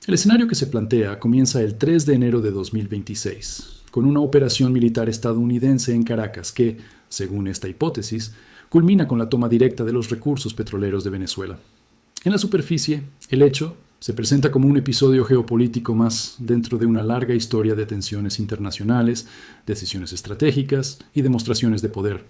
El escenario que se plantea comienza el 3 de enero de 2026, con una operación militar estadounidense en Caracas que, según esta hipótesis, culmina con la toma directa de los recursos petroleros de Venezuela. En la superficie, el hecho se presenta como un episodio geopolítico más dentro de una larga historia de tensiones internacionales, decisiones estratégicas y demostraciones de poder.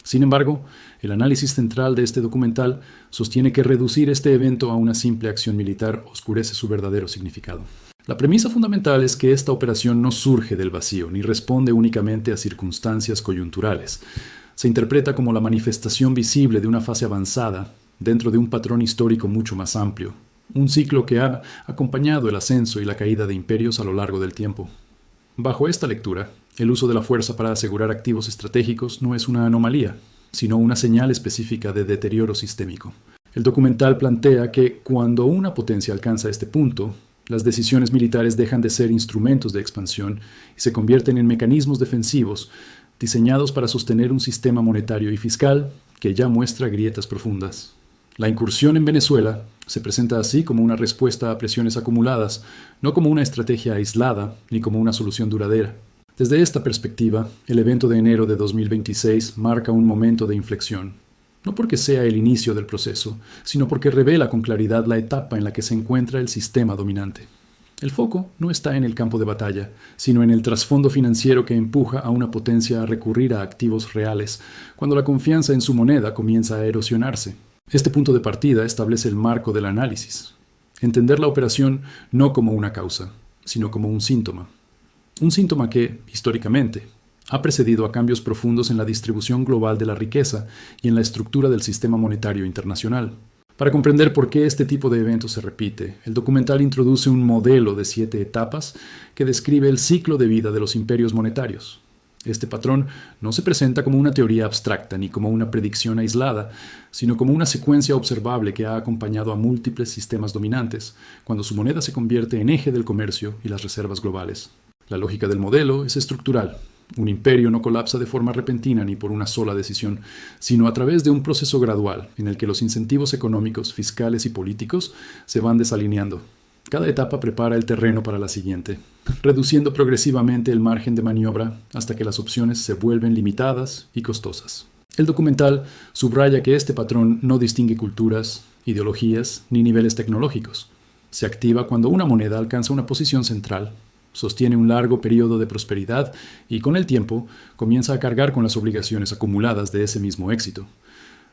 Sin embargo, el análisis central de este documental sostiene que reducir este evento a una simple acción militar oscurece su verdadero significado. La premisa fundamental es que esta operación no surge del vacío ni responde únicamente a circunstancias coyunturales. Se interpreta como la manifestación visible de una fase avanzada dentro de un patrón histórico mucho más amplio, un ciclo que ha acompañado el ascenso y la caída de imperios a lo largo del tiempo. Bajo esta lectura, el uso de la fuerza para asegurar activos estratégicos no es una anomalía, sino una señal específica de deterioro sistémico. El documental plantea que cuando una potencia alcanza este punto, las decisiones militares dejan de ser instrumentos de expansión y se convierten en mecanismos defensivos diseñados para sostener un sistema monetario y fiscal que ya muestra grietas profundas. La incursión en Venezuela se presenta así como una respuesta a presiones acumuladas, no como una estrategia aislada ni como una solución duradera. Desde esta perspectiva, el evento de enero de 2026 marca un momento de inflexión, no porque sea el inicio del proceso, sino porque revela con claridad la etapa en la que se encuentra el sistema dominante. El foco no está en el campo de batalla, sino en el trasfondo financiero que empuja a una potencia a recurrir a activos reales, cuando la confianza en su moneda comienza a erosionarse. Este punto de partida establece el marco del análisis. Entender la operación no como una causa, sino como un síntoma. Un síntoma que, históricamente, ha precedido a cambios profundos en la distribución global de la riqueza y en la estructura del sistema monetario internacional. Para comprender por qué este tipo de eventos se repite, el documental introduce un modelo de 7 etapas que describe el ciclo de vida de los imperios monetarios. Este patrón no se presenta como una teoría abstracta ni como una predicción aislada, sino como una secuencia observable que ha acompañado a múltiples sistemas dominantes, cuando su moneda se convierte en eje del comercio y las reservas globales. La lógica del modelo es estructural. Un imperio no colapsa de forma repentina ni por una sola decisión, sino a través de un proceso gradual en el que los incentivos económicos, fiscales y políticos se van desalineando. Cada etapa prepara el terreno para la siguiente, reduciendo progresivamente el margen de maniobra hasta que las opciones se vuelven limitadas y costosas. El documental subraya que este patrón no distingue culturas, ideologías ni niveles tecnológicos. Se activa cuando una moneda alcanza una posición central, sostiene un largo periodo de prosperidad y con el tiempo comienza a cargar con las obligaciones acumuladas de ese mismo éxito.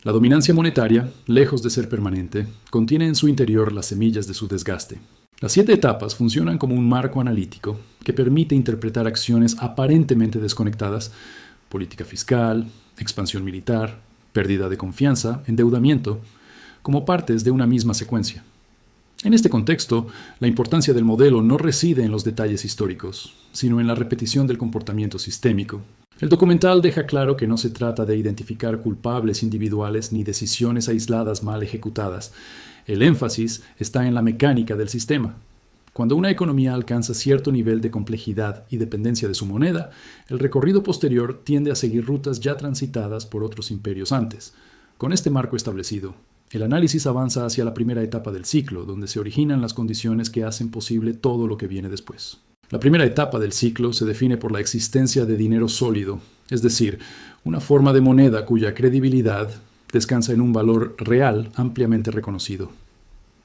La dominancia monetaria, lejos de ser permanente, contiene en su interior las semillas de su desgaste. Las 7 etapas funcionan como un marco analítico que permite interpretar acciones aparentemente desconectadas, política fiscal, expansión militar, pérdida de confianza, endeudamiento, como partes de una misma secuencia. En este contexto, la importancia del modelo no reside en los detalles históricos, sino en la repetición del comportamiento sistémico. El documental deja claro que no se trata de identificar culpables individuales ni decisiones aisladas mal ejecutadas. El énfasis está en la mecánica del sistema. Cuando una economía alcanza cierto nivel de complejidad y dependencia de su moneda, el recorrido posterior tiende a seguir rutas ya transitadas por otros imperios antes. Con este marco establecido, el análisis avanza hacia la primera etapa del ciclo, donde se originan las condiciones que hacen posible todo lo que viene después. La primera etapa del ciclo se define por la existencia de dinero sólido, es decir, una forma de moneda cuya credibilidad descansa en un valor real ampliamente reconocido.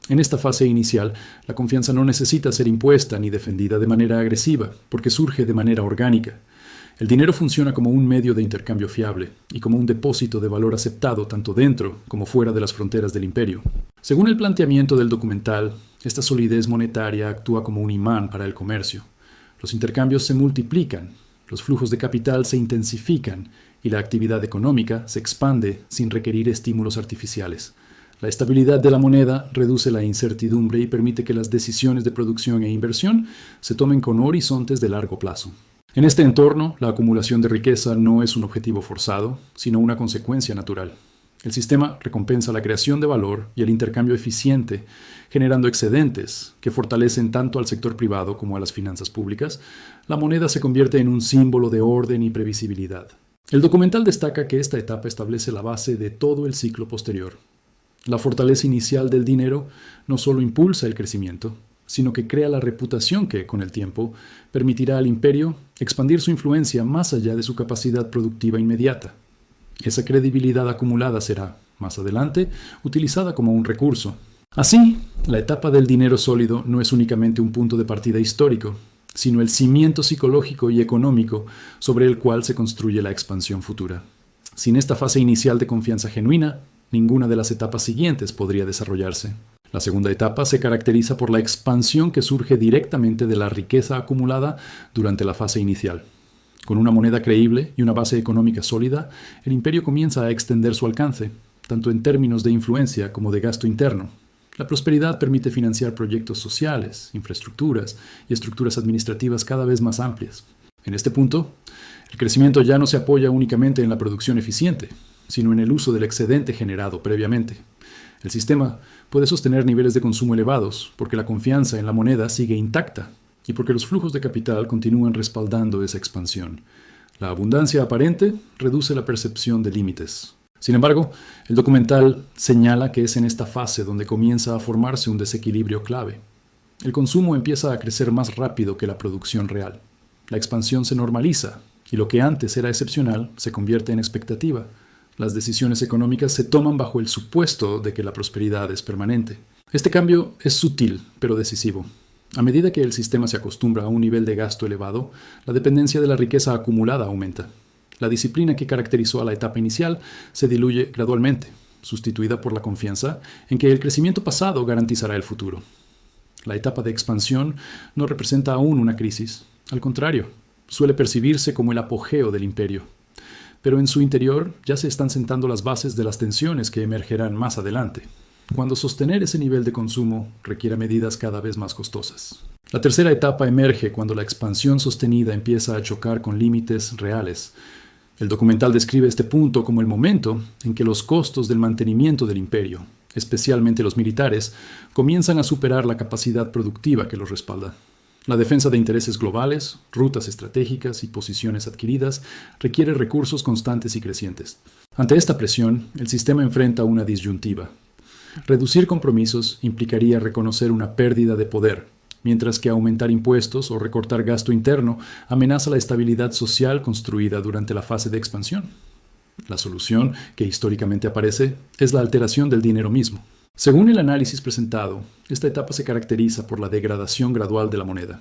En esta fase inicial, la confianza no necesita ser impuesta ni defendida de manera agresiva, porque surge de manera orgánica. El dinero funciona como un medio de intercambio fiable y como un depósito de valor aceptado tanto dentro como fuera de las fronteras del imperio. Según el planteamiento del documental, esta solidez monetaria actúa como un imán para el comercio. Los intercambios se multiplican, los flujos de capital se intensifican y la actividad económica se expande sin requerir estímulos artificiales. La estabilidad de la moneda reduce la incertidumbre y permite que las decisiones de producción e inversión se tomen con horizontes de largo plazo. En este entorno, la acumulación de riqueza no es un objetivo forzado, sino una consecuencia natural. El sistema recompensa la creación de valor y el intercambio eficiente, generando excedentes que fortalecen tanto al sector privado como a las finanzas públicas. La moneda se convierte en un símbolo de orden y previsibilidad. El documental destaca que esta etapa establece la base de todo el ciclo posterior. La fortaleza inicial del dinero no solo impulsa el crecimiento, sino que crea la reputación que, con el tiempo, permitirá al imperio expandir su influencia más allá de su capacidad productiva inmediata. Esa credibilidad acumulada será, más adelante, utilizada como un recurso. Así, la etapa del dinero sólido no es únicamente un punto de partida histórico, sino el cimiento psicológico y económico sobre el cual se construye la expansión futura. Sin esta fase inicial de confianza genuina, ninguna de las etapas siguientes podría desarrollarse. La segunda etapa se caracteriza por la expansión que surge directamente de la riqueza acumulada durante la fase inicial. Con una moneda creíble y una base económica sólida, el imperio comienza a extender su alcance, tanto en términos de influencia como de gasto interno. La prosperidad permite financiar proyectos sociales, infraestructuras y estructuras administrativas cada vez más amplias. En este punto, el crecimiento ya no se apoya únicamente en la producción eficiente, sino en el uso del excedente generado previamente. El sistema puede sostener niveles de consumo elevados porque la confianza en la moneda sigue intacta y porque los flujos de capital continúan respaldando esa expansión. La abundancia aparente reduce la percepción de límites. Sin embargo, el documental señala que es en esta fase donde comienza a formarse un desequilibrio clave. El consumo empieza a crecer más rápido que la producción real. La expansión se normaliza y lo que antes era excepcional se convierte en expectativa. Las decisiones económicas se toman bajo el supuesto de que la prosperidad es permanente. Este cambio es sutil, pero decisivo. A medida que el sistema se acostumbra a un nivel de gasto elevado, la dependencia de la riqueza acumulada aumenta. La disciplina que caracterizó a la etapa inicial se diluye gradualmente, sustituida por la confianza en que el crecimiento pasado garantizará el futuro. La etapa de expansión no representa aún una crisis. Al contrario, suele percibirse como el apogeo del imperio. Pero en su interior ya se están sentando las bases de las tensiones que emergerán más adelante, cuando sostener ese nivel de consumo requiera medidas cada vez más costosas. La tercera etapa emerge cuando la expansión sostenida empieza a chocar con límites reales. El documental describe este punto como el momento en que los costos del mantenimiento del imperio, especialmente los militares, comienzan a superar la capacidad productiva que los respalda. La defensa de intereses globales, rutas estratégicas y posiciones adquiridas requiere recursos constantes y crecientes. Ante esta presión, el sistema enfrenta una disyuntiva. Reducir compromisos implicaría reconocer una pérdida de poder, mientras que aumentar impuestos o recortar gasto interno amenaza la estabilidad social construida durante la fase de expansión. La solución, que históricamente aparece, es la alteración del dinero mismo. Según el análisis presentado, esta etapa se caracteriza por la degradación gradual de la moneda.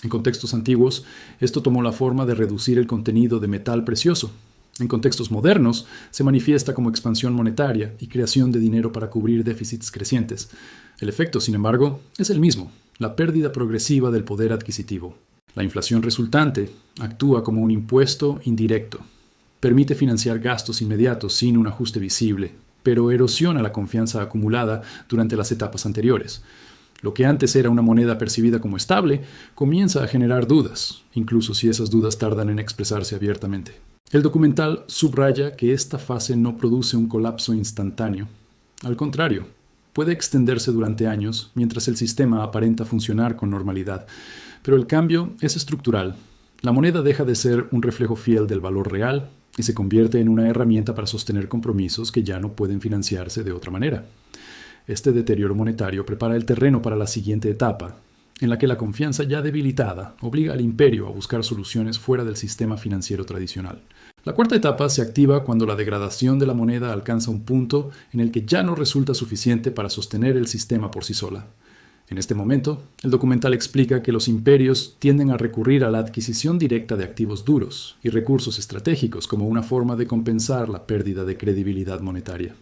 En contextos antiguos, esto tomó la forma de reducir el contenido de metal precioso. En contextos modernos, se manifiesta como expansión monetaria y creación de dinero para cubrir déficits crecientes. El efecto, sin embargo, es el mismo: la pérdida progresiva del poder adquisitivo. La inflación resultante actúa como un impuesto indirecto. Permite financiar gastos inmediatos sin un ajuste visible, pero erosiona la confianza acumulada durante las etapas anteriores. Lo que antes era una moneda percibida como estable comienza a generar dudas, incluso si esas dudas tardan en expresarse abiertamente. El documental subraya que esta fase no produce un colapso instantáneo. Al contrario, puede extenderse durante años mientras el sistema aparenta funcionar con normalidad, pero el cambio es estructural. La moneda deja de ser un reflejo fiel del valor real y se convierte en una herramienta para sostener compromisos que ya no pueden financiarse de otra manera. Este deterioro monetario prepara el terreno para la siguiente etapa, en la que la confianza ya debilitada obliga al imperio a buscar soluciones fuera del sistema financiero tradicional. La cuarta etapa se activa cuando la degradación de la moneda alcanza un punto en el que ya no resulta suficiente para sostener el sistema por sí sola. En este momento, el documental explica que los imperios tienden a recurrir a la adquisición directa de activos duros y recursos estratégicos como una forma de compensar la pérdida de credibilidad monetaria.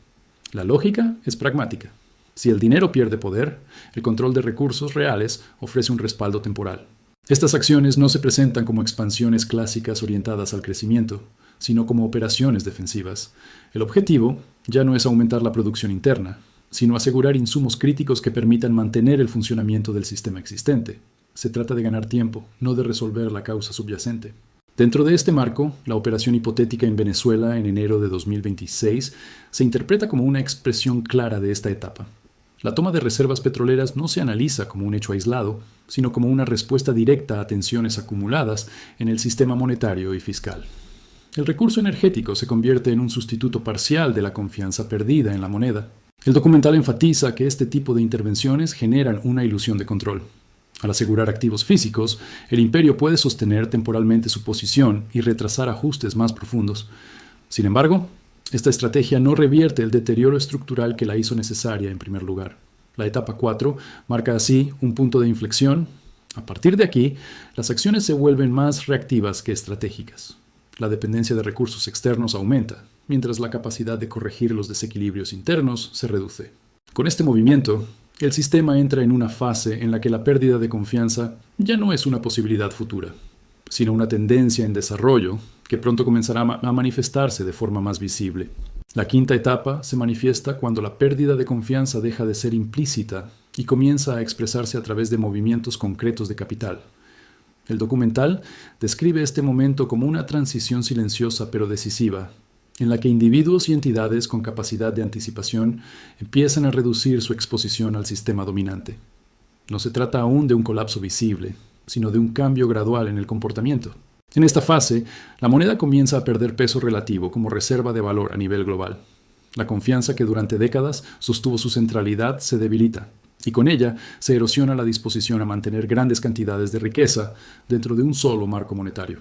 La lógica es pragmática. Si el dinero pierde poder, el control de recursos reales ofrece un respaldo temporal. Estas acciones no se presentan como expansiones clásicas orientadas al crecimiento, sino como operaciones defensivas. El objetivo ya no es aumentar la producción interna, sino asegurar insumos críticos que permitan mantener el funcionamiento del sistema existente. Se trata de ganar tiempo, no de resolver la causa subyacente. Dentro de este marco, la operación hipotética en Venezuela en enero de 2026 se interpreta como una expresión clara de esta etapa. La toma de reservas petroleras no se analiza como un hecho aislado, sino como una respuesta directa a tensiones acumuladas en el sistema monetario y fiscal. El recurso energético se convierte en un sustituto parcial de la confianza perdida en la moneda. El documental enfatiza que este tipo de intervenciones generan una ilusión de control. Al asegurar activos físicos, el imperio puede sostener temporalmente su posición y retrasar ajustes más profundos. Sin embargo, esta estrategia no revierte el deterioro estructural que la hizo necesaria en primer lugar. La etapa 4 marca así un punto de inflexión. A partir de aquí, las acciones se vuelven más reactivas que estratégicas. La dependencia de recursos externos aumenta, mientras la capacidad de corregir los desequilibrios internos se reduce. Con este movimiento, el sistema entra en una fase en la que la pérdida de confianza ya no es una posibilidad futura, sino una tendencia en desarrollo que pronto comenzará a manifestarse de forma más visible. La quinta etapa se manifiesta cuando la pérdida de confianza deja de ser implícita y comienza a expresarse a través de movimientos concretos de capital. El documental describe este momento como una transición silenciosa pero decisiva, en la que individuos y entidades con capacidad de anticipación empiezan a reducir su exposición al sistema dominante. No se trata aún de un colapso visible, sino de un cambio gradual en el comportamiento. En esta fase, la moneda comienza a perder peso relativo como reserva de valor a nivel global. La confianza que durante décadas sostuvo su centralidad se debilita, y con ella se erosiona la disposición a mantener grandes cantidades de riqueza dentro de un solo marco monetario.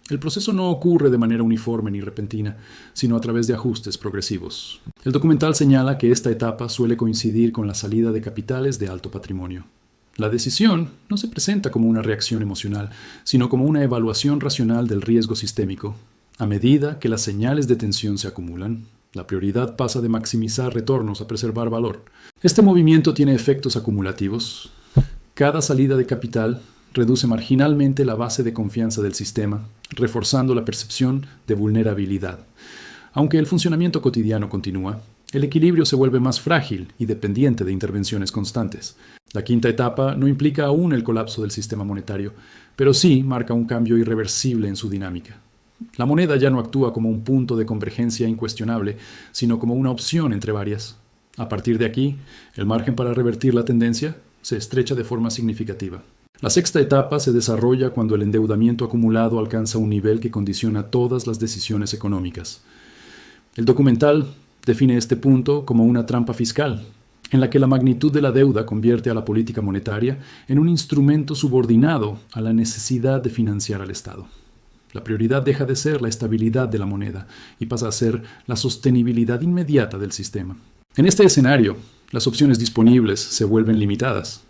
El proceso no ocurre de manera uniforme ni repentina, sino a través de ajustes progresivos. El documental señala que esta etapa suele coincidir con la salida de capitales de alto patrimonio. La decisión no se presenta como una reacción emocional, sino como una evaluación racional del riesgo sistémico. A medida que las señales de tensión se acumulan, la prioridad pasa de maximizar retornos a preservar valor. Este movimiento tiene efectos acumulativos. Cada salida de capital reduce marginalmente la base de confianza del sistema, reforzando la percepción de vulnerabilidad. Aunque el funcionamiento cotidiano continúa, el equilibrio se vuelve más frágil y dependiente de intervenciones constantes. La quinta etapa no implica aún el colapso del sistema monetario, pero sí marca un cambio irreversible en su dinámica. La moneda ya no actúa como un punto de convergencia incuestionable, sino como una opción entre varias. A partir de aquí, el margen para revertir la tendencia se estrecha de forma significativa. La sexta etapa se desarrolla cuando el endeudamiento acumulado alcanza un nivel que condiciona todas las decisiones económicas. El documental define este punto como una trampa fiscal, en la que la magnitud de la deuda convierte a la política monetaria en un instrumento subordinado a la necesidad de financiar al Estado. La prioridad deja de ser la estabilidad de la moneda y pasa a ser la sostenibilidad inmediata del sistema. En este escenario, las opciones disponibles se vuelven limitadas.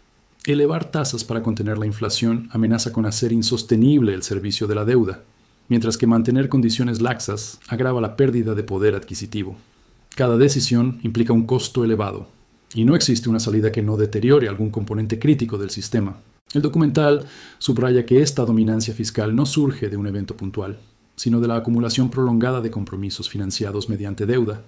Elevar tasas para contener la inflación amenaza con hacer insostenible el servicio de la deuda, mientras que mantener condiciones laxas agrava la pérdida de poder adquisitivo. Cada decisión implica un costo elevado, y no existe una salida que no deteriore algún componente crítico del sistema. El documental subraya que esta dominancia fiscal no surge de un evento puntual, sino de la acumulación prolongada de compromisos financiados mediante deuda.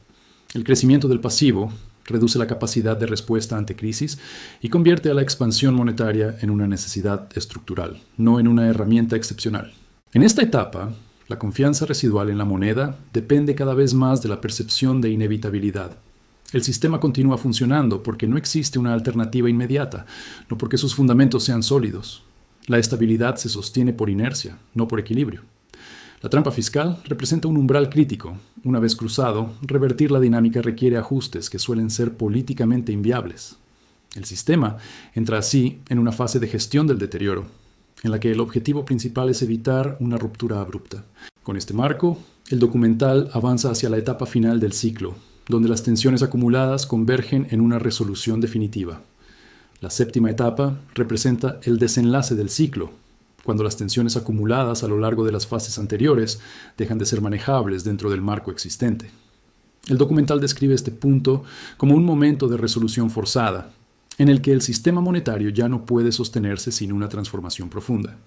El crecimiento del pasivo reduce la capacidad de respuesta ante crisis y convierte a la expansión monetaria en una necesidad estructural, no en una herramienta excepcional. En esta etapa, la confianza residual en la moneda depende cada vez más de la percepción de inevitabilidad. El sistema continúa funcionando porque no existe una alternativa inmediata, no porque sus fundamentos sean sólidos. La estabilidad se sostiene por inercia, no por equilibrio. La trampa fiscal representa un umbral crítico. Una vez cruzado, revertir la dinámica requiere ajustes que suelen ser políticamente inviables. El sistema entra así en una fase de gestión del deterioro, en la que el objetivo principal es evitar una ruptura abrupta. Con este marco, el documental avanza hacia la etapa final del ciclo, donde las tensiones acumuladas convergen en una resolución definitiva. La séptima etapa representa el desenlace del ciclo, cuando las tensiones acumuladas a lo largo de las fases anteriores dejan de ser manejables dentro del marco existente. El documental describe este punto como un momento de resolución forzada, en el que el sistema monetario ya no puede sostenerse sin una transformación profunda.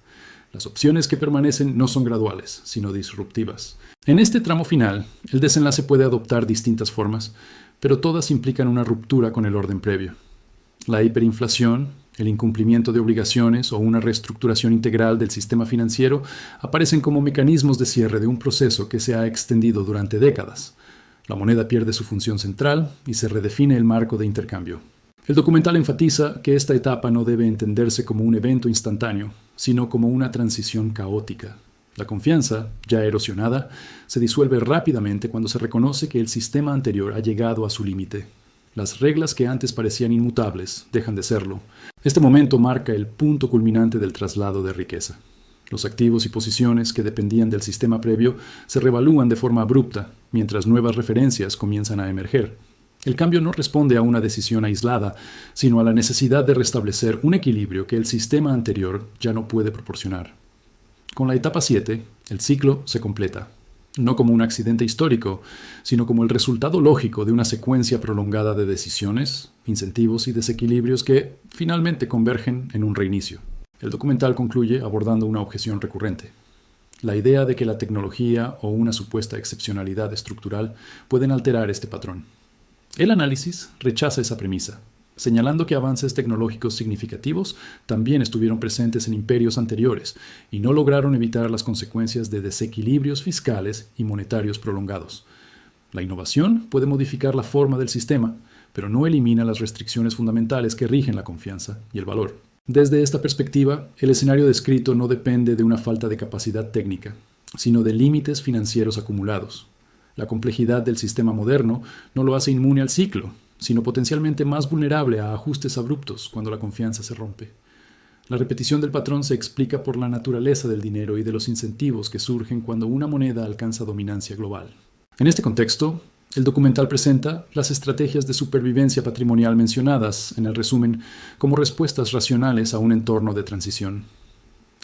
Las opciones que permanecen no son graduales, sino disruptivas. En este tramo final, el desenlace puede adoptar distintas formas, pero todas implican una ruptura con el orden previo. La hiperinflación, el incumplimiento de obligaciones o una reestructuración integral del sistema financiero aparecen como mecanismos de cierre de un proceso que se ha extendido durante décadas. La moneda pierde su función central y se redefine el marco de intercambio. El documental enfatiza que esta etapa no debe entenderse como un evento instantáneo, sino como una transición caótica. La confianza, ya erosionada, se disuelve rápidamente cuando se reconoce que el sistema anterior ha llegado a su límite. Las reglas que antes parecían inmutables dejan de serlo. Este momento marca el punto culminante del traslado de riqueza. Los activos y posiciones que dependían del sistema previo se revalúan de forma abrupta, mientras nuevas referencias comienzan a emerger. El cambio no responde a una decisión aislada, sino a la necesidad de restablecer un equilibrio que el sistema anterior ya no puede proporcionar. Con la etapa 7, el ciclo se completa, no como un accidente histórico, sino como el resultado lógico de una secuencia prolongada de decisiones, incentivos y desequilibrios que finalmente convergen en un reinicio. El documental concluye abordando una objeción recurrente: la idea de que la tecnología o una supuesta excepcionalidad estructural pueden alterar este patrón. El análisis rechaza esa premisa, señalando que avances tecnológicos significativos también estuvieron presentes en imperios anteriores y no lograron evitar las consecuencias de desequilibrios fiscales y monetarios prolongados. La innovación puede modificar la forma del sistema, pero no elimina las restricciones fundamentales que rigen la confianza y el valor. Desde esta perspectiva, el escenario descrito no depende de una falta de capacidad técnica, sino de límites financieros acumulados. La complejidad del sistema moderno no lo hace inmune al ciclo, sino potencialmente más vulnerable a ajustes abruptos cuando la confianza se rompe. La repetición del patrón se explica por la naturaleza del dinero y de los incentivos que surgen cuando una moneda alcanza dominancia global. En este contexto, el documental presenta las estrategias de supervivencia patrimonial mencionadas, en el resumen, como respuestas racionales a un entorno de transición.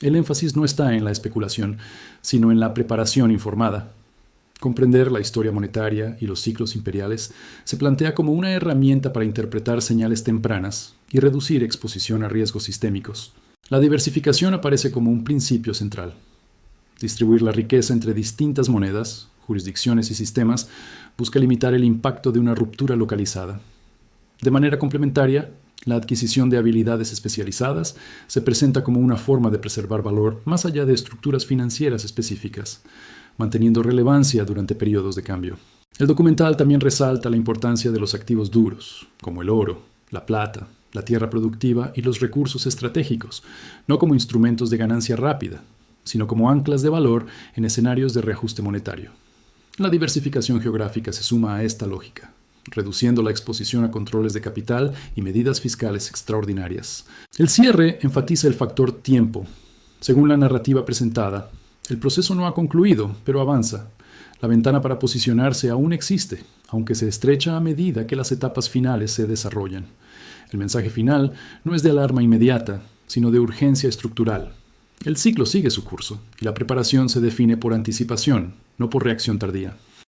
El énfasis no está en la especulación, sino en la preparación informada. Comprender la historia monetaria y los ciclos imperiales se plantea como una herramienta para interpretar señales tempranas y reducir exposición a riesgos sistémicos. La diversificación aparece como un principio central. Distribuir la riqueza entre distintas monedas, jurisdicciones y sistemas busca limitar el impacto de una ruptura localizada. De manera complementaria, la adquisición de habilidades especializadas se presenta como una forma de preservar valor más allá de estructuras financieras específicas, manteniendo relevancia durante periodos de cambio. El documental también resalta la importancia de los activos duros, como el oro, la plata, la tierra productiva y los recursos estratégicos, no como instrumentos de ganancia rápida, sino como anclas de valor en escenarios de reajuste monetario. La diversificación geográfica se suma a esta lógica, reduciendo la exposición a controles de capital y medidas fiscales extraordinarias. El cierre enfatiza el factor tiempo. Según la narrativa presentada, el proceso no ha concluido, pero avanza. La ventana para posicionarse aún existe, aunque se estrecha a medida que las etapas finales se desarrollan. El mensaje final no es de alarma inmediata, sino de urgencia estructural. El ciclo sigue su curso, y la preparación se define por anticipación, no por reacción tardía.